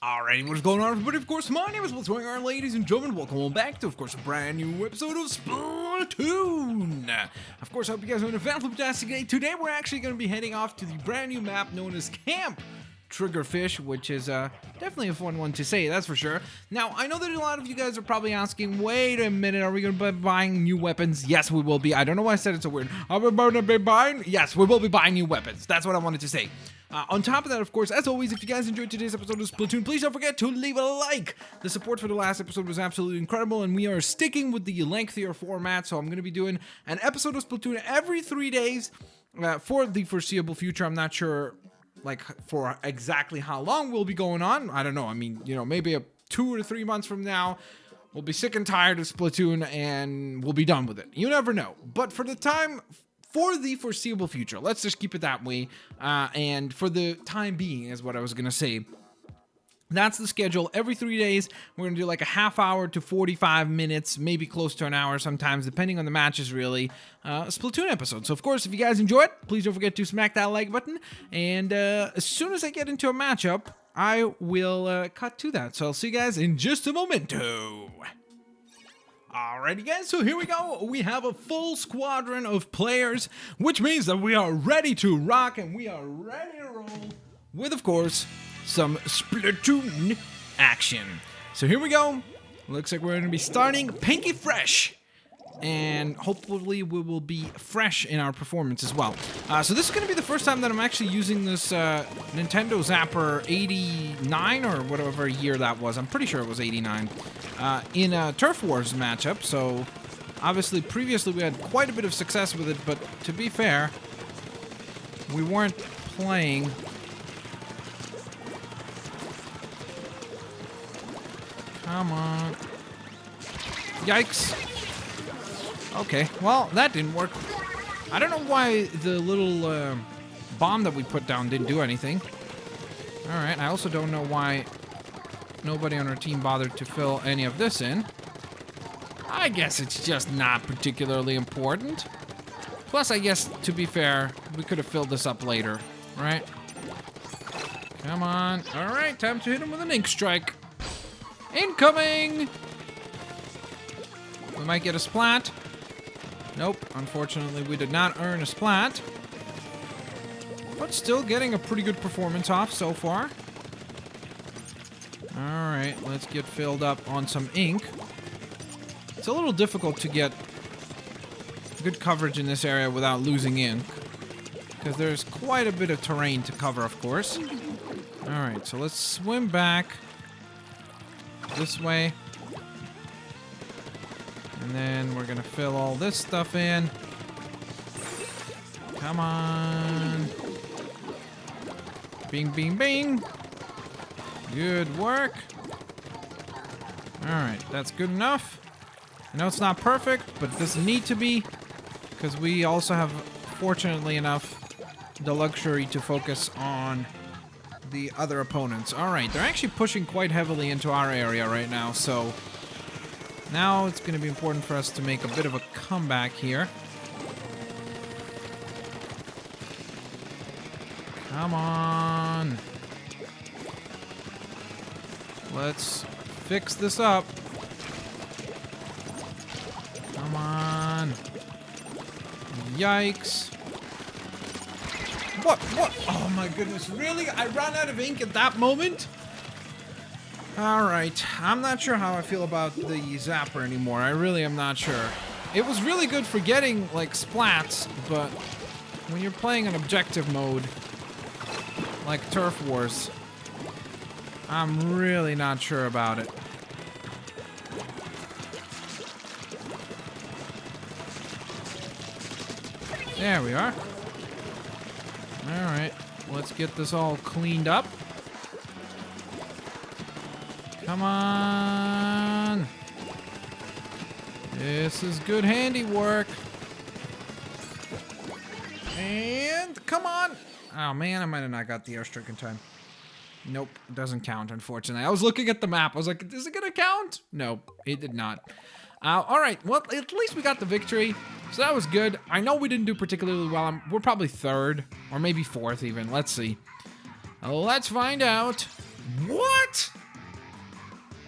Alrighty, what's going on, everybody? Of course, my name is Blitzwinger, ladies and gentlemen. Welcome back to, of course, a brand new episode of Splatoon. Of course, I hope you guys are having a fantastic day. Today, we're actually going to be heading off to the brand new map known as Camp Triggerfish, which is definitely a fun one to say, that's for sure. Now, I know that a lot of you guys are probably asking, wait a minute, are we going to be buying new weapons? Yes, we will be. I don't know why I said it's so weird. Are we going to be buying? Yes, we will be buying new weapons. That's what I wanted to say. On top of that, of course, as always, if you guys enjoyed today's episode of Splatoon, please don't forget to leave a like. The support for the last episode was absolutely incredible, and we are sticking with the lengthier format, so I'm going to be doing an episode of Splatoon every 3 days for the foreseeable future. I'm not sure, like, for exactly how long we'll be going on. I don't know. I mean, you know, maybe 2 or 3 months from now, we'll be sick and tired of Splatoon, and we'll be done with it. You never know. But for the foreseeable future, let's just keep it that way, and for the time being is what I was gonna say. That's the schedule. Every 3 days we're gonna do like a half hour to 45 minutes, maybe close to an hour sometimes, depending on the matches, really, Splatoon episode. So of course, if you guys enjoy it, please don't forget to smack that like button, and as soon as I get into a matchup, I will cut to that. So I'll see you guys in just a momento. Alrighty guys, so here we go. We have a full squadron of players, which means that we are ready to rock and we are ready to roll with, of course, some Splatoon action. So here we go. Looks like we're going to be starting Pinky Fresh. And hopefully we will be fresh in our performance as well. So this is going to be the first time that I'm actually using this Nintendo Zapper 89 or whatever year that was. I'm pretty sure it was 89 in a Turf Wars matchup. So obviously previously we had quite a bit of success with it, but to be fair, we weren't playing. Come on. Yikes. Okay, well, that didn't work. I don't know why the little bomb that we put down didn't do anything. Alright, I also don't know why nobody on our team bothered to fill any of this in. I guess it's just not particularly important. Plus, I guess, to be fair, we could have filled this up later, right? Come on. Alright, time to hit him with an ink strike. Incoming! We might get a splat. Nope, unfortunately we did not earn a splat. But still getting a pretty good performance off so far. Alright, let's get filled up on some ink. It's a little difficult to get good coverage in this area without losing ink, because there's quite a bit of terrain to cover, of course. Alright, so let's swim back this way. And then we're gonna fill all this stuff in. Come on. Bing, bing, bing. Good work. Alright, that's good enough. I know it's not perfect, but it doesn't need to be, because we also have, fortunately enough, the luxury to focus on the other opponents. Alright, they're actually pushing quite heavily into our area right now, so now it's going to be important for us to make a bit of a comeback here. Come on. Let's fix this up. Come on. Yikes. What? Oh my goodness, really? I ran out of ink at that moment? Alright, I'm not sure how I feel about the Zapper anymore. I really am not sure. It was really good for getting, like, splats, but when you're playing an objective mode, like Turf Wars, I'm really not sure about it. There we are. Alright, let's get this all cleaned up. Come on. This is good handiwork. And come on. Oh man, I might have not got the airstrike in time. Nope, it doesn't count, unfortunately. I was looking at the map. I was like, is it gonna count? Nope, it did not. All right, well, at least we got the victory. So that was good. I know we didn't do particularly well. We're probably third or maybe fourth even. Let's see. Let's find out. What?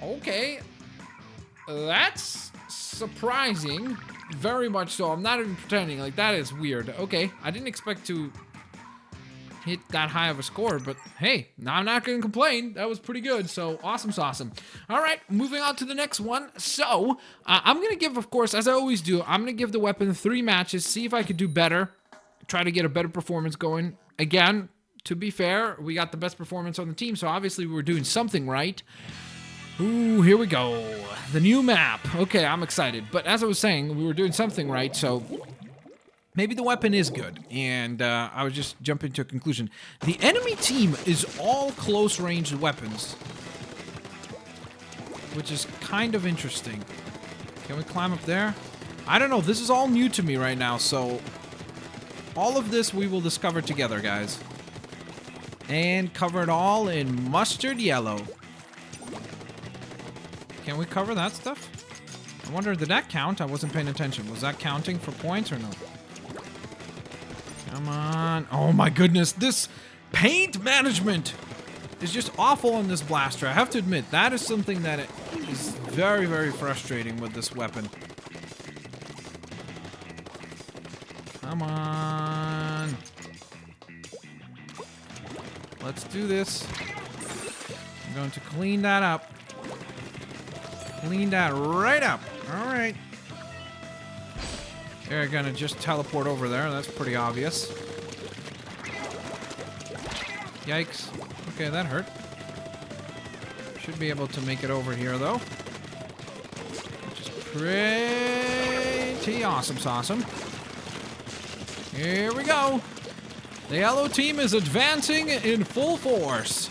Okay. That's surprising. Very much so. I'm not even pretending. Like, that is weird. Okay. I didn't expect to hit that high of a score, but hey, I'm not going to complain. That was pretty good. So awesome sauce. All right, moving on to the next one. So I'm going to give, of course, as I always do, I'm going to give the weapon 3 matches, see if I could do better, try to get a better performance going. Again, to be fair, we got the best performance on the team, so obviously we were doing something right. Ooh, here we go. The new map. Okay, I'm excited. But as I was saying, we were doing something right, so maybe the weapon is good. And I was just jumping to a conclusion. The enemy team is all close-range weapons, which is kind of interesting. Can we climb up there? I don't know. This is all new to me right now, so all of this we will discover together, guys. And cover it all in mustard yellow. Can we cover that stuff? I wonder, did that count? I wasn't paying attention. Was that counting for points or no? Come on. Oh my goodness. This paint management is just awful on this blaster. I have to admit, that is something that is very, very frustrating with this weapon. Come on. Let's do this. I'm going to clean that up. Clean that right up. All right. They're gonna just teleport over there. That's pretty obvious. Yikes. Okay, that hurt. Should be able to make it over here, though. Which is pretty awesome. Here we go. The yellow team is advancing in full force.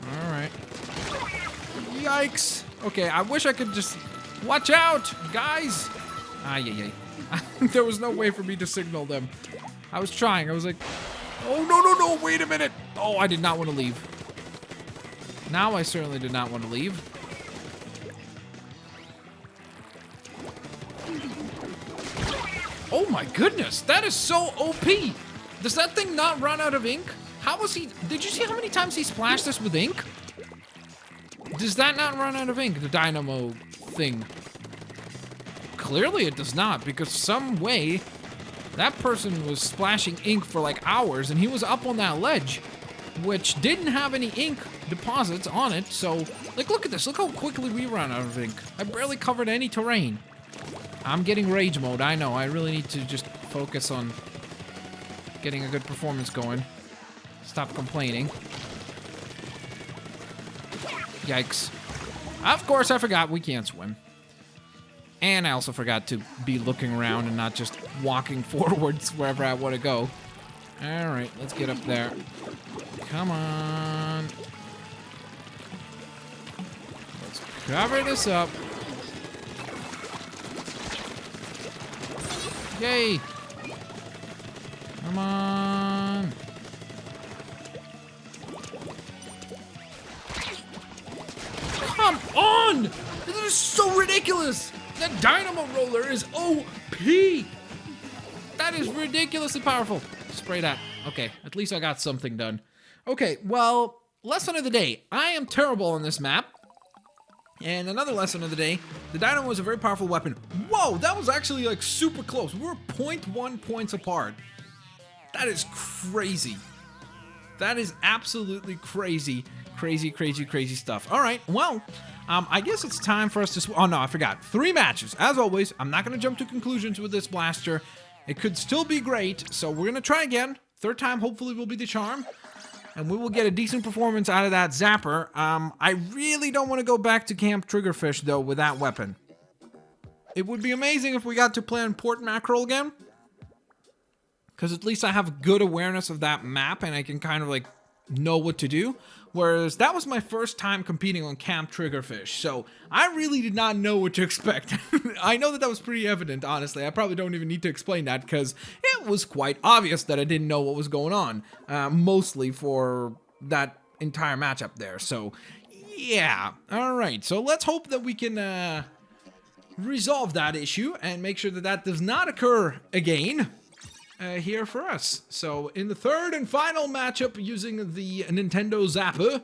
All right. Yikes. Okay, I wish I could just... Watch out, guys! Ay. There was no way for me to signal them. I was trying. I was like, oh, no, wait a minute. Oh, I did not want to leave. Now I certainly did not want to leave. Oh my goodness, that is so OP. Does that thing not run out of ink? How was he... Did you see how many times he splashed us with ink? Does that not run out of ink, the Dynamo thing? Clearly it does not, because some way that person was splashing ink for like hours and he was up on that ledge, which didn't have any ink deposits on it. So, like, look at this. Look how quickly we run out of ink. I barely covered any terrain. I'm getting rage mode. I know. I really need to just focus on getting a good performance going. Stop complaining. Yikes. Of course, I forgot we can't swim. And I also forgot to be looking around and not just walking forwards wherever I want to go. Alright, let's get up there. Come on. Let's cover this up. Yay! Come on. Come on! This is so ridiculous! That Dynamo roller is OP! That is ridiculously powerful. Spray that. Okay, at least I got something done. Okay, well, lesson of the day. I am terrible on this map. And another lesson of the day, the Dynamo is a very powerful weapon. Whoa, that was actually like super close. We were 0.1 points apart. That is crazy. That is absolutely crazy. Crazy stuff. All right, well, I guess it's time for us to... Oh, no, I forgot. 3 matches. As always, I'm not going to jump to conclusions with this blaster. It could still be great, so we're going to try again. 3rd time, hopefully, will be the charm. And we will get a decent performance out of that Zapper. I really don't want to go back to Camp Triggerfish, though, with that weapon. It would be amazing if we got to play on Port Mackerel again. Because at least I have good awareness of that map, and I can kind of, like, know what to do. Whereas that was my first time competing on Camp Triggerfish, so I really did not know what to expect. I know that was pretty evident, honestly. I probably don't even need to explain that because it was quite obvious that I didn't know what was going on, mostly for that entire matchup there. So, yeah. All right, so let's hope that we can resolve that issue and make sure that that does not occur again. here for us. So in the third and final matchup using the Nintendo Zapper,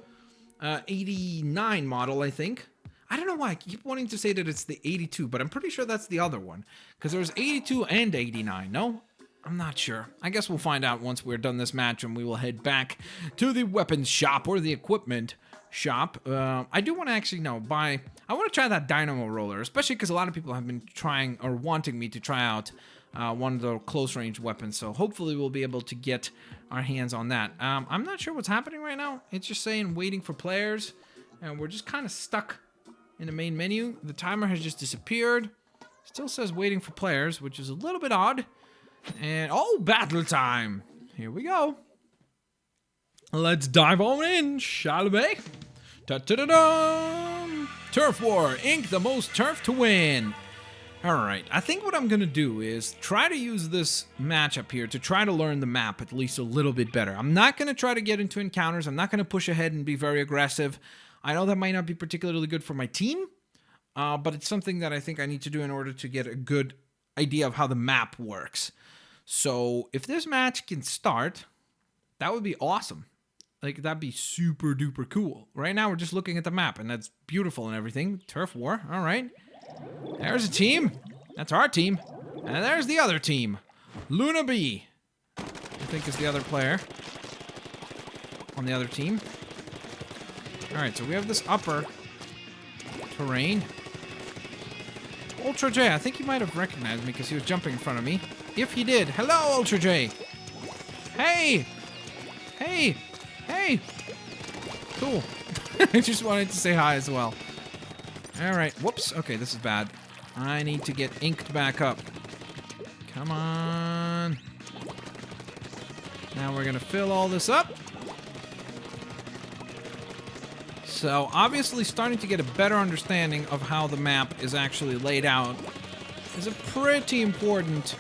89 model, I think. I don't know why I keep wanting to say that it's the 82, but I'm pretty sure that's the other one. Because there's 82 and 89, no? I'm not sure. I guess we'll find out once we're done this match and we will head back to the weapons shop or the equipment shop. I do want to actually I want to try that Dynamo roller, especially because a lot of people have been trying or wanting me to try out one of the close range weapons. So hopefully we'll be able to get our hands on that. I'm not sure what's happening right now. It's just saying waiting for players, and we're just kind of stuck in the main menu. The timer has just disappeared. Still says waiting for players, which is a little bit odd. And oh, battle time. Here we go. Let's dive on in, shall we? Da-da-da-da! Turf War. Ink the most turf to win. Alright, I think what I'm going to do is try to use this matchup here to try to learn the map at least a little bit better. I'm not going to try to get into encounters. I'm not going to push ahead and be very aggressive. I know that might not be particularly good for my team, but it's something that I think I need to do in order to get a good idea of how the map works. So if this match can start, that would be awesome. Like, that'd be super duper cool. Right now, we're just looking at the map, and that's beautiful and everything. Turf War, all right. There's a team. That's our team. And there's the other team. Luna B, I think, is the other player on the other team. All right, so we have this upper terrain. Ultra J, I think he might have recognized me because he was jumping in front of me. If he did, hello, Ultra J. Hey! Hey! Hey! Cool. I just wanted to say hi as well. Alright, whoops. Okay, this is bad. I need to get inked back up. Come on. Now we're gonna fill all this up. So, obviously starting to get a better understanding of how the map is actually laid out is a pretty important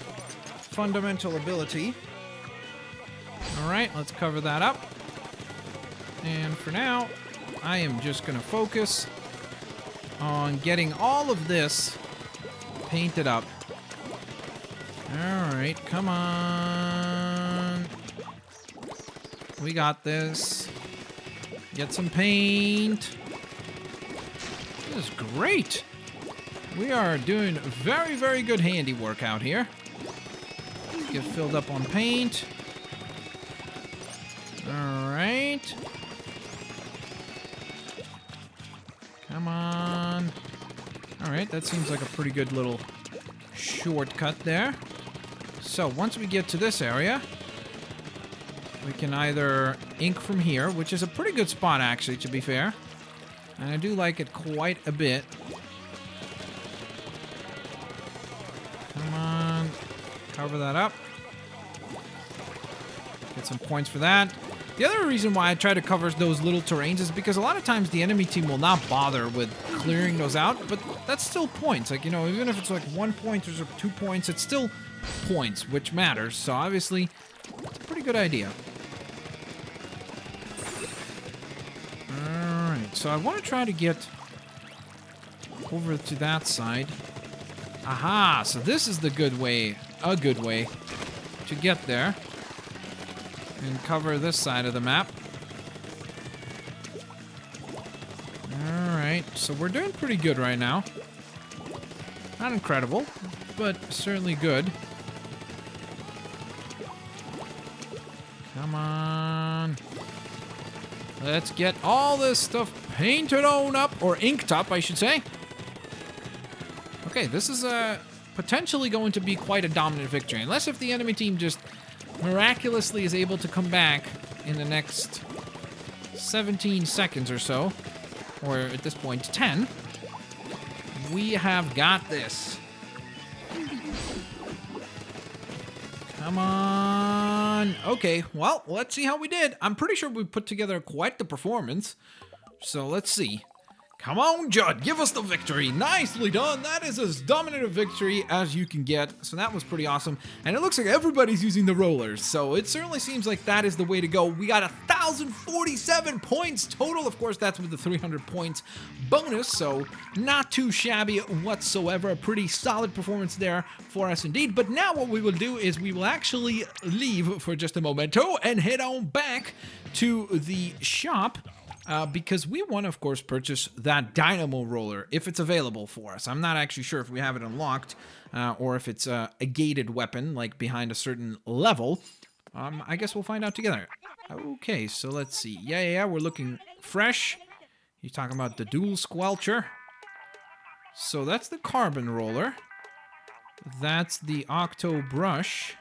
fundamental ability. Alright, let's cover that up. And for now, I am just going to focus on getting all of this painted up. Alright, come on. We got this. Get some paint. This is great. We are doing very, very good handiwork out here. Get filled up on paint. Alright. Come on. Alright, that seems like a pretty good little shortcut there. So, once we get to this area, we can either ink from here, which is a pretty good spot, actually, to be fair. And I do like it quite a bit. Come on. Cover that up. Get some points for that. The other reason why I try to cover those little terrains is because a lot of times the enemy team will not bother with clearing those out, but that's still points. Like, you know, even if it's like 1 point or 2 points, it's still points, which matters. So obviously, it's a pretty good idea. Alright, so I want to try to get over to that side. Aha, so this is the good way, a good way to get there. And cover this side of the map. Alright, so we're doing pretty good right now. Not incredible, but certainly good. Come on. Let's get all this stuff painted on up, or inked up, I should say. Okay, this is potentially going to be quite a dominant victory. Unless if the enemy team just miraculously is able to come back in the next 17 seconds or so, or at this point 10, we have got this. Come on. Okay, well, let's see how we did. I'm pretty sure we put together quite the performance. So let's see. Come on, Judd, give us the victory. Nicely done. That is as dominant a victory as you can get. So that was pretty awesome. And it looks like everybody's using the rollers. So it certainly seems like that is the way to go. We got 1,047 points total. Of course, that's with the 300 points bonus. So not too shabby whatsoever. A pretty solid performance there for us indeed. But now what we will do is we will actually leave for just a momento and head on back to the shop. Because we want to, of course, purchase that Dynamo roller if it's available for us. I'm not actually sure if we have it unlocked or if it's a gated weapon, like behind a certain level. I guess we'll find out together. Okay, so let's see. Yeah, we're looking fresh. You're talking about the dual squelcher. So that's the carbon roller. That's the octo brush.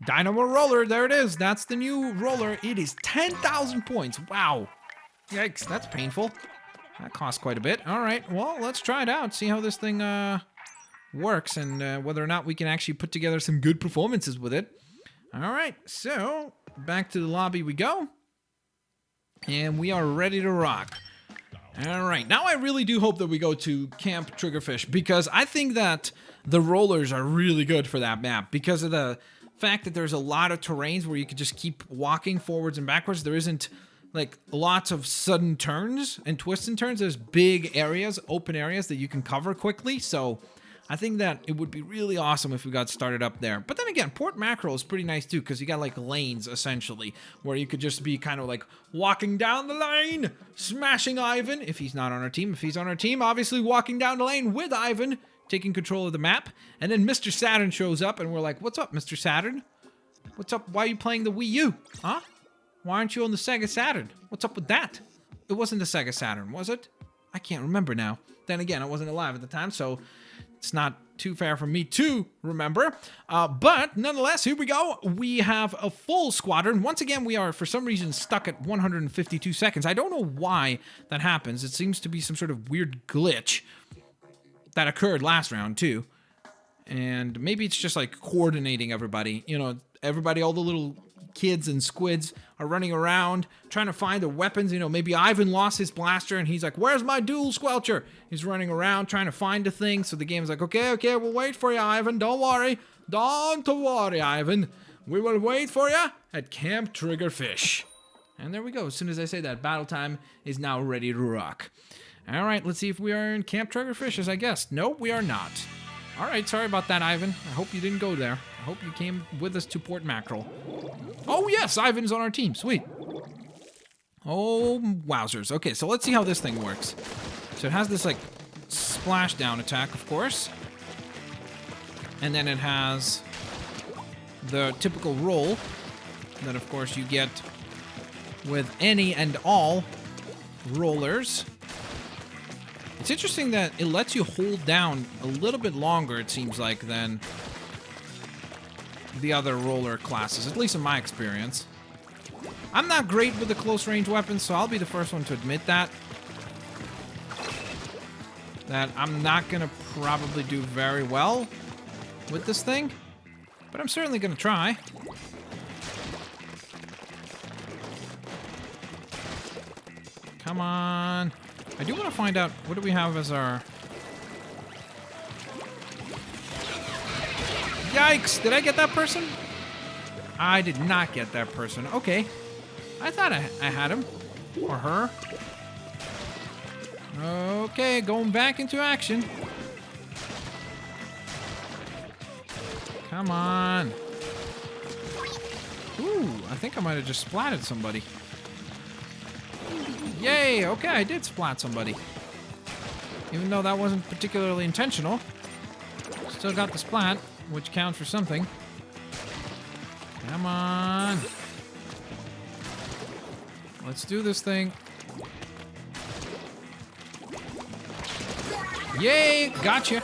Dynamo roller, there it is. That's the new roller. It is 10,000 points. Wow. Yikes, that's painful. That costs quite a bit. All right, well, let's try it out. See how this thing works and whether or not we can actually put together some good performances with it. All right, so back to the lobby we go. And we are ready to rock. All right, now I really do hope that we go to Camp Triggerfish because I think that the rollers are really good for that map because of the fact that there's a lot of terrains where you can just keep walking forwards and backwards. There isn't like lots of sudden turns and twists and turns. There's big areas, open areas that you can cover quickly. So I think that it would be really awesome if we got started up there. But then again, Port Mackerel is pretty nice too because you got like lanes essentially where you could just be kind of like walking down the lane, smashing Ivan if he's not on our team. If he's on our team, obviously walking down the lane with Ivan, taking control of the map. And then Mr. Saturn shows up and we're like, what's up, Mr. Saturn? What's up? Why are you playing the Wii U? Huh? Why aren't you on the Sega Saturn? What's up with that? It wasn't the Sega Saturn, was it? I can't remember now. Then again, I wasn't alive at the time, so it's not too fair for me to remember. But nonetheless, here we go. We have a full squadron. Once again, we are, for some reason, stuck at 152 seconds. I don't know why that happens. It seems to be some sort of weird glitch that occurred last round, too. And maybe it's just, like, coordinating everybody. You know, everybody, all the little kids and squids are running around trying to find the weapons. You know, maybe Ivan lost his blaster and he's like, where's my dual squelcher? He's running around trying to find the thing. So the game's like, okay, we'll wait for you, Ivan. Don't worry, Ivan. We will wait for you at Camp Triggerfish. And there we go. As soon as I say that, battle time is now ready to rock. All right, let's see if we are in Camp Triggerfish as I guessed. Nope, we are not. All right, sorry about that, Ivan. I hope you didn't go there. I hope you came with us to Port Mackerel. Oh, yes, Ivan's on our team. Sweet. Oh, wowzers. Okay, so let's see how this thing works. So it has this, like, splashdown attack, of course. And then it has the typical roll that, of course, you get with any and all rollers. It's interesting that it lets you hold down a little bit longer, it seems like, than the other roller classes, at least in my experience. I'm not great with the close range weapons, so I'll be the first one to admit that I'm not gonna probably do very well with this thing, but I'm certainly gonna try. Come on. I do want to find out, what do we have as our... Yikes! Did I get that person? I did not get that person. Okay. I thought I had him. Or her. Okay, going back into action. Come on. Ooh, I think I might have just splatted somebody. Yay! Okay, I did splat somebody. Even though that wasn't particularly intentional. Still got the splat, which counts for something. Come on. Let's do this thing. Yay! Gotcha!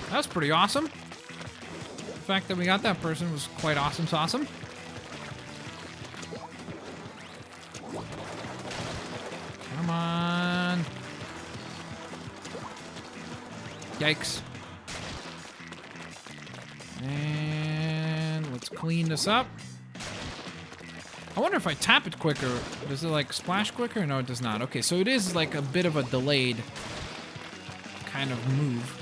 That was pretty awesome. The fact that we got that person was quite awesome. Come on. Yikes. And let's clean this up. wonder if I tap it quicker, does it like splash quicker? No, it does not. Okay, so it is like a bit of a delayed kind of move.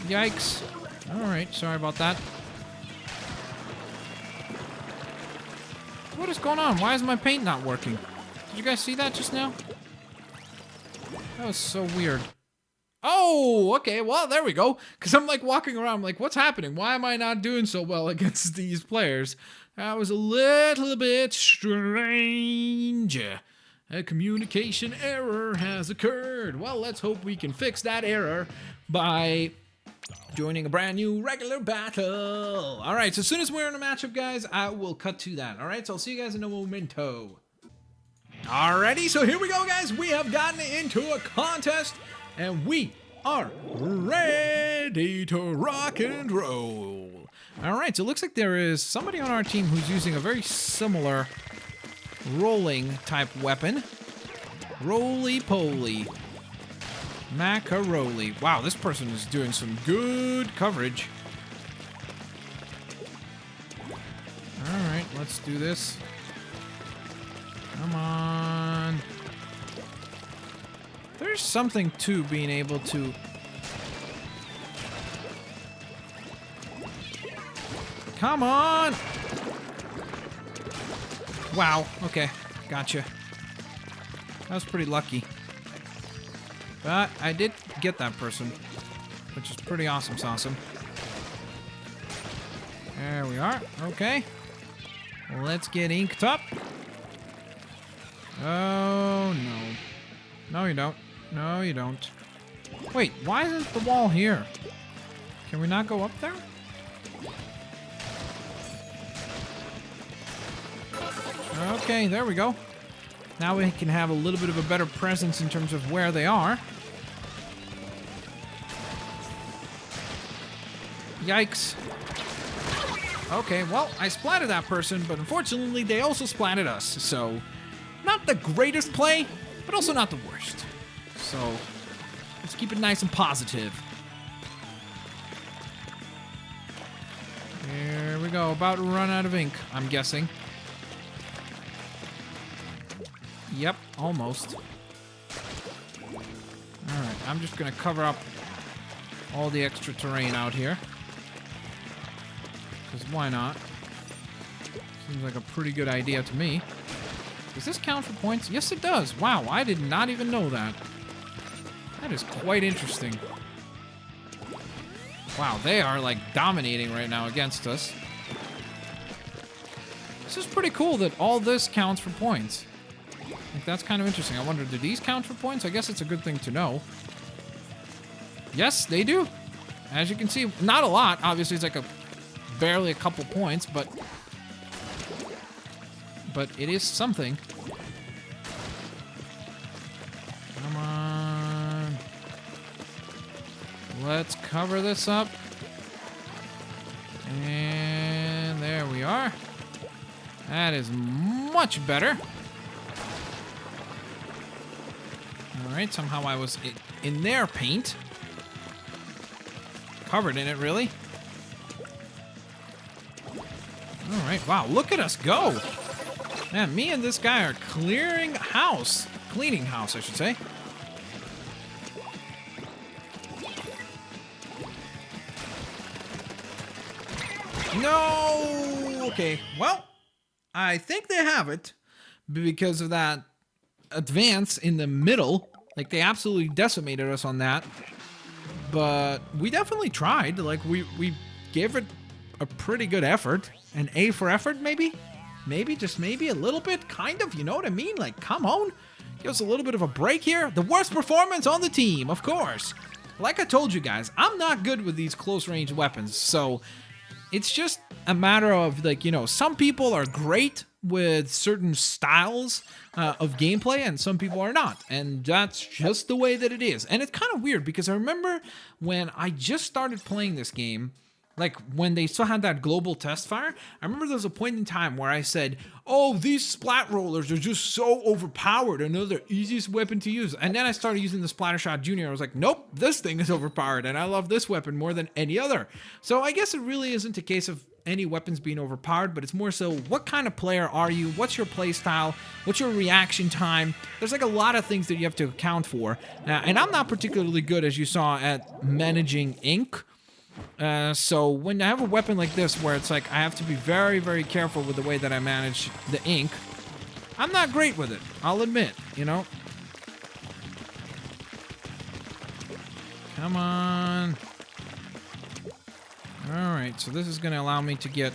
Yikes. Alright, sorry about that. What is going on? Why is my paint not working? Did you guys see that just now? That was so weird. Oh, okay, well, there we go. Because I'm like walking around, I'm like, what's happening? Why am I not doing so well against these players? That was a little bit strange. A communication error has occurred. Well, let's hope we can fix that error by joining a brand new regular battle. All right, so as soon as we're in a matchup, guys, I will cut to that. All right, so I'll see you guys in a momento. Alrighty, so here we go, guys. We have gotten into a contest, and we are ready to rock and roll. All right, so it looks like there is somebody on our team who's using a very similar rolling type weapon. Roly-poly. Macaroli. Wow, this person is doing some good coverage. Alright, let's do this. Come on. There's something to being able to... Come on! Wow, okay, gotcha. That was pretty lucky. But I did get that person, which is pretty awesome. There we are. Okay. Let's get inked up. Oh, no. No, you don't. No, you don't. Wait, why isn't the wall here? Can we not go up there? Okay, there we go. Now we can have a little bit of a better presence in terms of where they are. Yikes. Okay, well, I splatted that person, but unfortunately they also splatted us. So, not the greatest play, but also not the worst. So, let's keep it nice and positive. Here we go, about to run out of ink, I'm guessing. Yep, almost. Alright, I'm just gonna cover up all the extra terrain out here. Because why not? Seems like a pretty good idea to me. Does this count for points? Yes, it does. Wow, I did not even know that. That is quite interesting. Wow, they are like dominating right now against us. This is pretty cool that all this counts for points. Like, that's kind of interesting. I wonder, do these count for points? I guess it's a good thing to know. Yes, they do. As you can see, not a lot. Obviously, it's like barely a couple points, but it is something. Come on. Let's cover this up. And there we are. That is much better. Alright, somehow I was in their paint. Covered in it, really. Alright, wow, look at us go! Man, me and this guy are clearing house. Cleaning house, I should say. No! Okay, well, I think they have it because of that advance in the middle. Like, they absolutely decimated us on that. But we definitely tried. Like, we gave it a pretty good effort. An A for effort, maybe? Maybe, just maybe a little bit, kind of, you know what I mean? Like, come on. Give us a little bit of a break here. The worst performance on the team, of course. Like I told you guys, I'm not good with these close-range weapons. So, it's just a matter of, like, you know, some people are great with certain styles of gameplay and some people are not, and that's just the way that it is. And it's kind of weird because I remember when I just started playing this game, like when they still had that global test fire, I remember there was a point in time where I said, oh, these splat rollers are just so overpowered and they're the easiest weapon to use. And then I started using the Splattershot Junior. I was like, nope, this thing is overpowered and I love this weapon more than any other. So I guess it really isn't a case of any weapons being overpowered, but it's more so what kind of player are you? What's your play style? What's your reaction time? There's like a lot of things that you have to account for. And I'm not particularly good, as you saw, at managing ink. So when I have a weapon like this where it's like I have to be very, very careful with the way that I manage the ink, I'm not great with it, I'll admit, you know? Come on. Alright, so this is going to allow me to get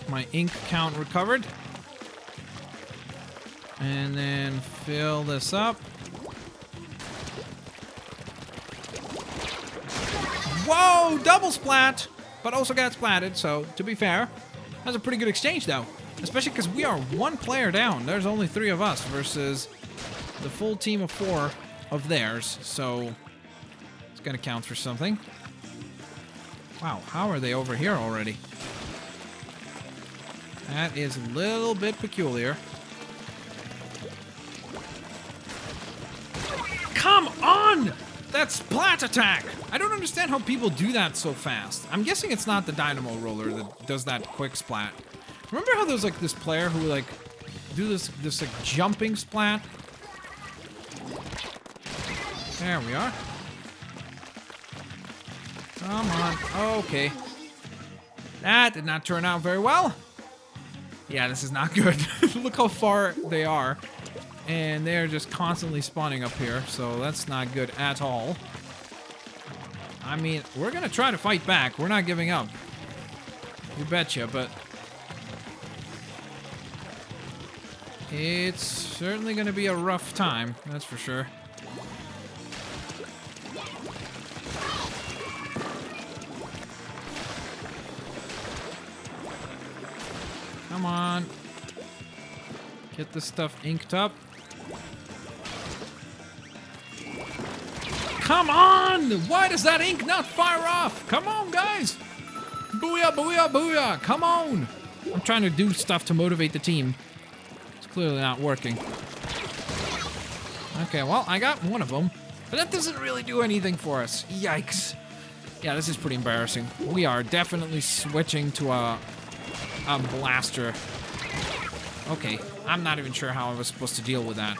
my ink count recovered. And then fill this up. Whoa! Double splat! But also got splatted, so to be fair, that's a pretty good exchange though. Especially because we are one player down. There's only 3 of us versus the full team of 4 of theirs. So it's going to count for something. Wow, how are they over here already? That is a little bit peculiar. Come on! That splat attack! I don't understand how people do that so fast. I'm guessing it's not the Dynamo roller that does that quick splat. Remember how there's like this player who like do this like jumping splat? There we are. Come on. Okay. That did not turn out very well. Yeah, this is not good. Look how far they are. And they're just constantly spawning up here, so that's not good at all. I mean, we're gonna try to fight back. We're not giving up. You betcha, but it's certainly gonna be a rough time, that's for sure. Come on. Get this stuff inked up. Come on! Why does that ink not fire off? Come on, guys! Booyah, booyah, booyah! Come on! I'm trying to do stuff to motivate the team. It's clearly not working. Okay, well, I got one of them. But that doesn't really do anything for us. Yikes. Yeah, this is pretty embarrassing. We are definitely switching to a blaster. Okay, I'm not even sure how I was supposed to deal with that.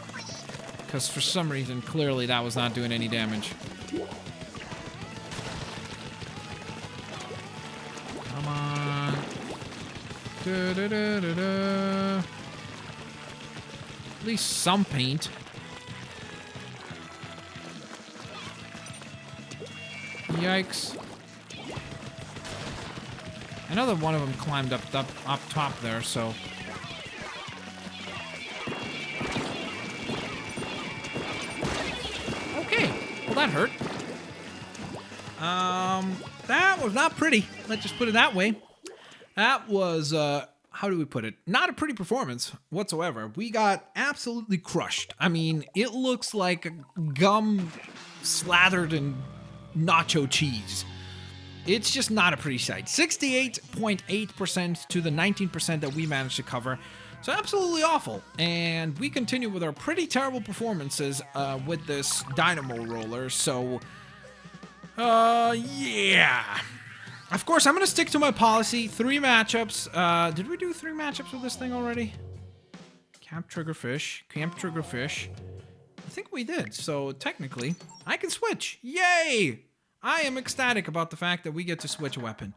Because for some reason, clearly that was not doing any damage. Come on. Da-da-da-da-da. At least some paint. Yikes. I know that one of them climbed up top there, so... Okay, well that hurt. That was not pretty. Let's just put it that way. That was, how do we put it? Not a pretty performance whatsoever. We got absolutely crushed. I mean, it looks like gum slathered in nacho cheese. It's just not a pretty sight. 68.8% to the 19% that we managed to cover. So absolutely awful. And we continue with our pretty terrible performances with this Dynamo roller. So, yeah. Of course, I'm going to stick to my policy. 3 matchups. Did we do 3 matchups with this thing already? Camp Triggerfish. Camp Triggerfish. I think we did. So technically, I can switch. Yay! I am ecstatic about the fact that we get to switch a weapon.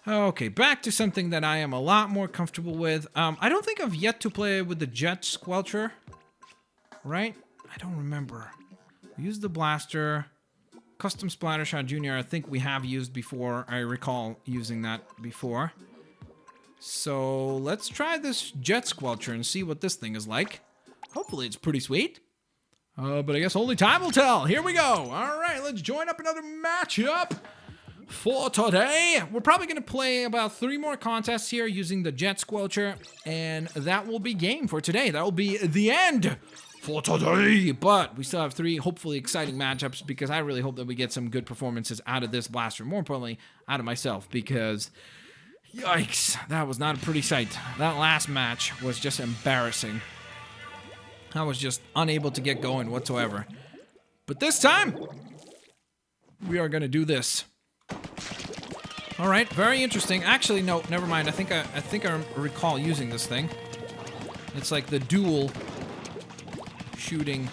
Okay, back to something that I am a lot more comfortable with. I don't think I've yet to play with the jet squelcher. Right? I don't remember. We used the blaster. Custom Splattershot Jr. I think we have used before. I recall using that before. So let's try this jet squelcher and see what this thing is like. Hopefully it's pretty sweet. But I guess only time will tell. Here we go. All right, let's join up another matchup for today. We're probably going to play about 3 more contests here using the jet squelcher, and that will be game for today. That will be the end for today. But we still have 3 hopefully exciting matchups because I really hope that we get some good performances out of this blaster. More importantly, out of myself, because yikes, that was not a pretty sight. That last match was just embarrassing. I was just unable to get going whatsoever. But this time, we are going to do this. All right, very interesting. Actually, no, never mind. I think I recall using this thing. It's like the dual shooting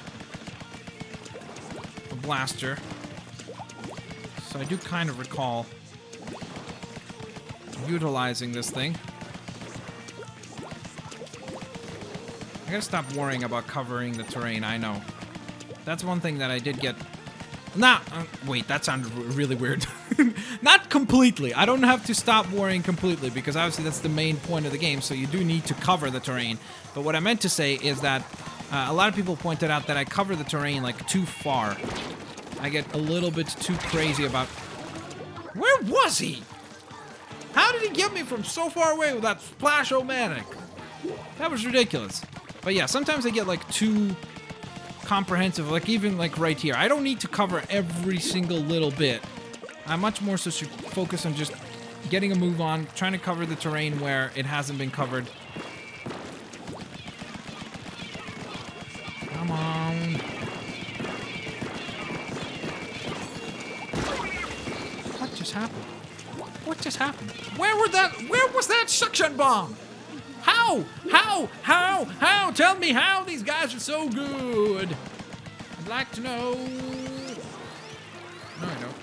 a blaster. So I do kind of recall utilizing this thing. I gotta stop worrying about covering the terrain, I know. That's one thing that I did get... wait, that sounded really weird. Not completely. I don't have to stop worrying completely, because obviously that's the main point of the game, so you do need to cover the terrain. But what I meant to say is that a lot of people pointed out that I cover the terrain, like, too far. I get a little bit too crazy about... Where was he? How did he get me from so far away with that splash-o-matic? That was ridiculous. But yeah, sometimes I get, like, too comprehensive, like, even, like, right here. I don't need to cover every single little bit. I much more so should focus on just getting a move on, trying to cover the terrain where it hasn't been covered. Come on. What just happened? What just happened? Where was that suction bomb? How? Tell me how these guys are so good. I'd like to know. No, I don't.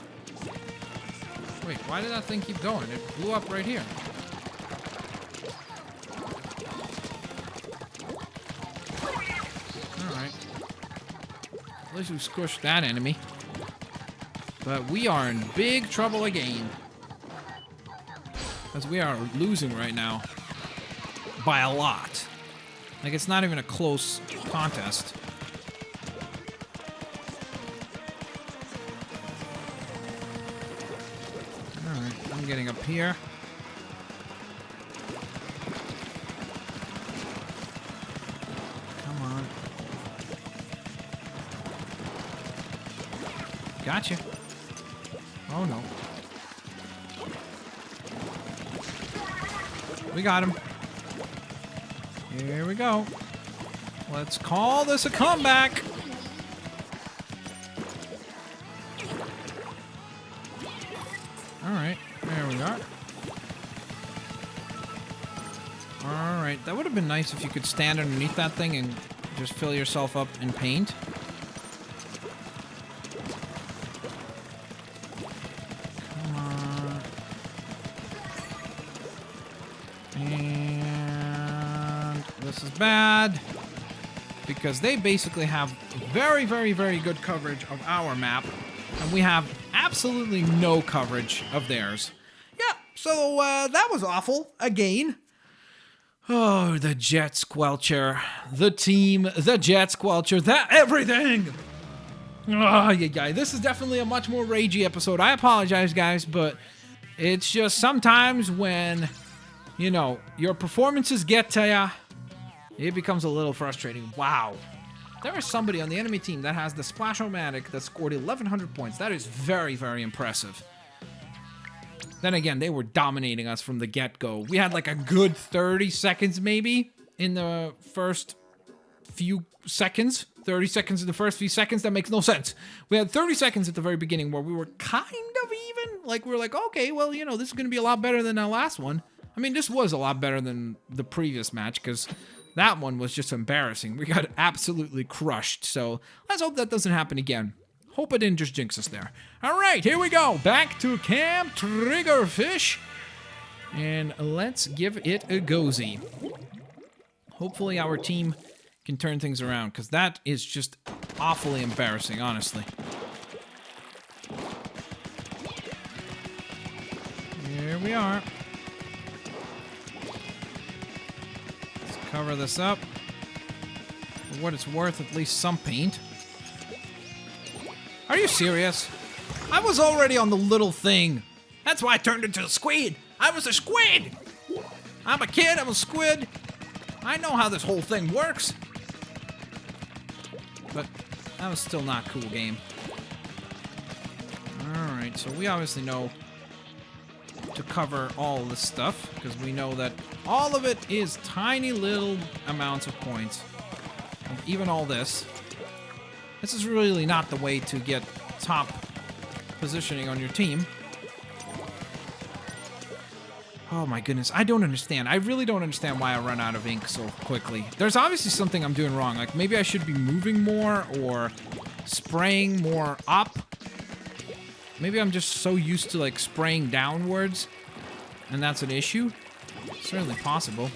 Wait, why did that thing keep going? It blew up right here. Alright. At least we squished that enemy. But we are in big trouble again. Because we are losing right now. By a lot. Like, it's not even a close contest. Alright, I'm getting up here. Come on. Gotcha. Oh no. We got him. Here we go. Let's call this a comeback. Alright, there we are. Alright, that would have been nice if you could stand underneath that thing and just fill yourself up in paint. Come on. And this is bad. Because they basically have very, very, very good coverage of our map. And we have absolutely no coverage of theirs. Yeah, so that was awful. Again. Oh, the Jet Squelcher. The team, the Jet Squelcher, that everything! Oh, yeah. This is definitely a much more ragey episode. I apologize, guys, but it's just sometimes when, you know, your performances get to ya, it becomes a little frustrating. Wow. There is somebody on the enemy team that has the Splash-O-Matic that scored 1,100 points. That is very, very impressive. Then again, they were dominating us from the get-go. We had like a good 30 seconds maybe in the first few seconds. 30 seconds in the first few seconds, that makes no sense. We had 30 seconds at the very beginning where we were kind of even. Like, we were like, okay, well, you know, this is going to be a lot better than our last one. I mean, this was a lot better than the previous match because that one was just embarrassing. We got absolutely crushed. So let's hope that doesn't happen again. Hope it didn't just jinx us there. All right, here we go. Back to Camp Triggerfish. And let's give it a go-zy. Hopefully our team can turn things around, because that is just awfully embarrassing, honestly. Here we are. Let's cover this up. For what it's worth, at least some paint. Are you serious? I was already on the little thing. That's why I turned into a squid. I was a squid! I'm a kid, I'm a squid. I know how this whole thing works. But that was still not a cool game. Alright, so we obviously know to cover all this stuff, because we know that all of it is tiny little amounts of points. And even all this. This is really not the way to get top positioning on your team. Oh my goodness, I don't understand. I really don't understand why I run out of ink so quickly. There's obviously something I'm doing wrong. Like maybe I should be moving more or spraying more up. Maybe I'm just so used to like spraying downwards and that's an issue. Certainly possible.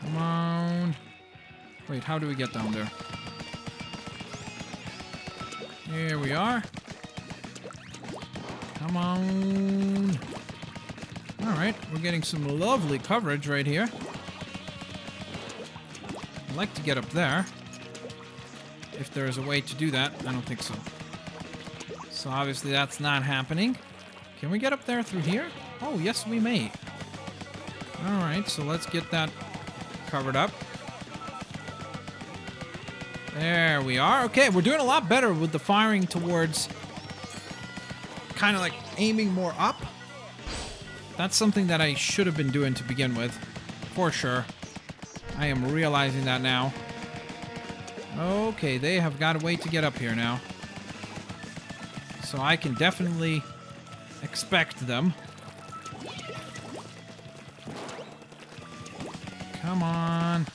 Come on. Wait, how do we get down there? Here we are. Come on. Alright, we're getting some lovely coverage right here. I'd like to get up there. If there is a way to do that. I don't think so. So obviously that's not happening. Can we get up there through here? Oh, yes we may. Alright, so let's get that covered up. There we are. Okay, we're doing a lot better with the firing towards kind of like aiming more up. That's something that I should have been doing to begin with, for sure. I am realizing that now. Okay, they have got a way to get up here now. So I can definitely expect them. Come on.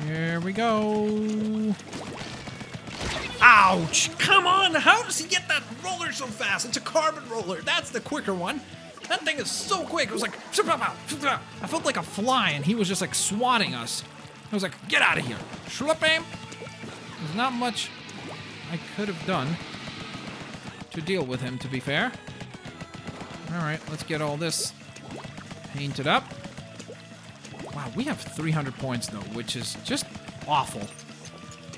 Here we go. Ouch! Come on! How does he get that roller so fast? It's a carbon roller. That's the quicker one. That thing is so quick. It was like... I felt like a fly, and he was just like swatting us. I was like, get out of here. Schlup aim. There's not much I could have done to deal with him, to be fair. Alright, let's get all this painted up. Wow, we have 300 points, though, which is just awful.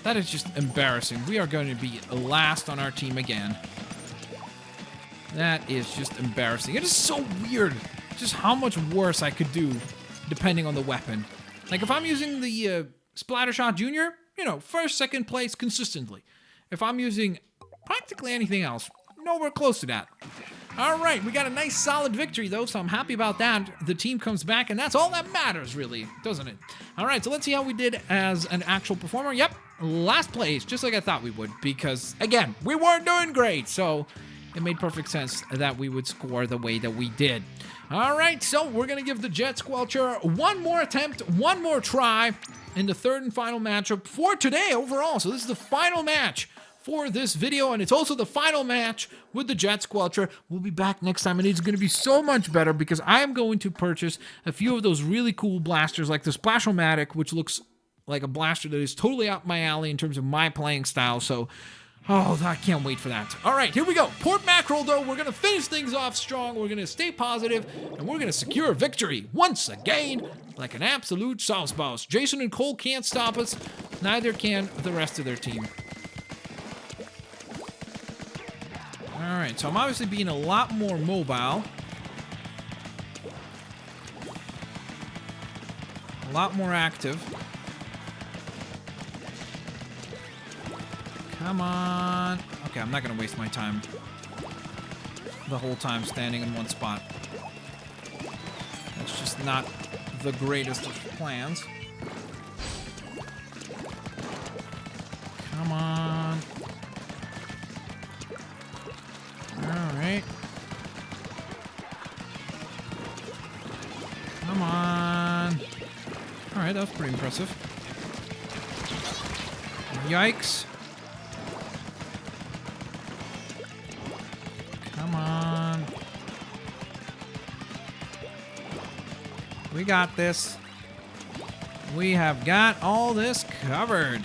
That is just embarrassing. We are going to be last on our team again. That is just embarrassing. It is so weird just how much worse I could do depending on the weapon. Like, if I'm using the Splattershot Junior, you know, first, second place consistently. If I'm using practically anything else, nowhere close to that. All right, we got a nice solid victory, though, so I'm happy about that. The team comes back, and that's all that matters, really, doesn't it? All right, so let's see how we did as an actual performer. Yep, last place, just like I thought we would, because, again, we weren't doing great, so it made perfect sense that we would score the way that we did. All right, so we're going to give the Jet Squelcher one more attempt, one more try in the third and final matchup for today overall. So this is the final match for this video, and it's also the final match with the Jet Squelcher. We'll be back next time, and it's going to be so much better because I am going to purchase a few of those really cool blasters like the Splash-O-Matic, which looks like a blaster that is totally up my alley in terms of my playing style, so oh, I can't wait for that. All right, here we go. Port Mackerel, though, we're going to finish things off strong. We're going to stay positive, and we're going to secure victory once again like an absolute sauce boss. Jason and Cole can't stop us. Neither can the rest of their team. All right, so I'm obviously being a lot more mobile. A lot more active. Come on. Okay, I'm not going to waste my time the whole time standing in one spot. That's just not the greatest of plans. Come on. Alright. Come on. Alright, that was pretty impressive. Yikes. Come on. We got this. We have got all this covered.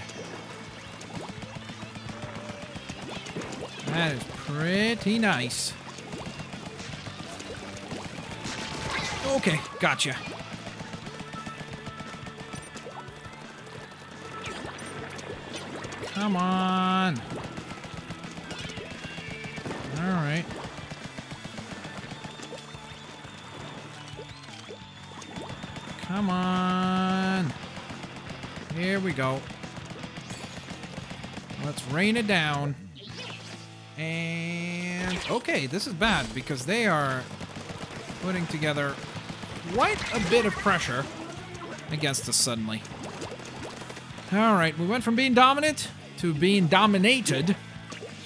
That is pretty nice. Okay, gotcha. Come on. All right. Come on. Here we go. Let's rain it down. And okay, this is bad because they are putting together quite a bit of pressure against us suddenly. All right, we went from being dominant to being dominated.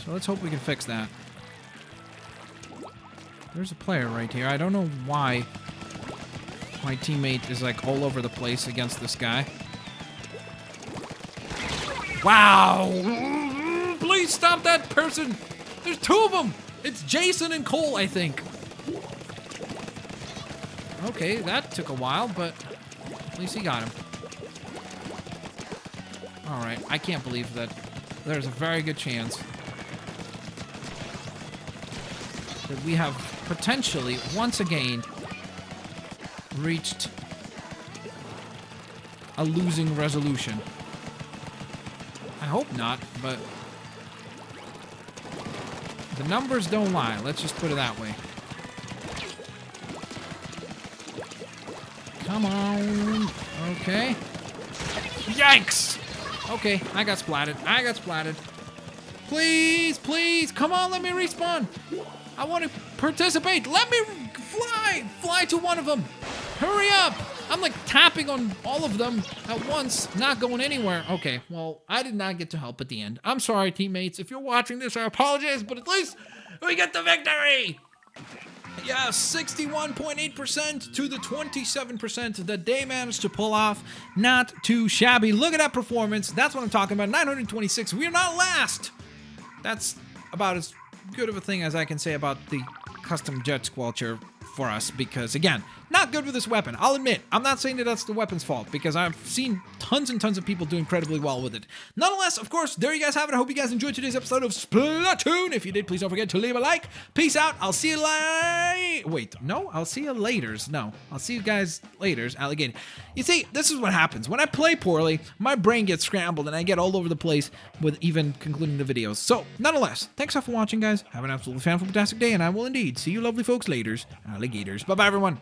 So let's hope we can fix that. There's a player right here. I don't know why my teammate is like all over the place against this guy. Wow! Please stop that person! There's two of them! It's Jason and Cole, I think. Okay, that took a while, but at least he got him. Alright, I can't believe that there's a very good chance that we have potentially, once again, reached a losing resolution. I hope not, but the numbers don't lie. Let's just put it that way. Come on. Okay. Yikes! Okay, I got splatted. I got splatted. Please, please, come on, let me respawn. I want to participate. Let me fly. Fly to one of them. Hurry up. I'm like tapping on all of them at once, not going anywhere. Okay, well, I did not get to help at the end. I'm sorry, teammates. If you're watching this, I apologize, but at least we get the victory. Yeah, 61.8% to the 27% that they managed to pull off. Not too shabby. Look at that performance. That's what I'm talking about. 926. We are not last. That's about as good of a thing as I can say about the custom jet squelcher for us, because again, not good with this weapon. I'll admit, I'm not saying that that's the weapon's fault, because I've seen tons and tons of people do incredibly well with it. Nonetheless, of course, there you guys have it. I hope you guys enjoyed today's episode of Splatoon. If you did, please don't forget to leave a like. Peace out. I'll see you I'll see you laters. No, I'll see you guys laters, alligator. You see, this is what happens. When I play poorly, my brain gets scrambled and I get all over the place with even concluding the videos. So, nonetheless, thanks all for watching, guys. Have an absolutely fantastic day, and I will indeed see you lovely folks laters, alligators. Bye-bye, everyone.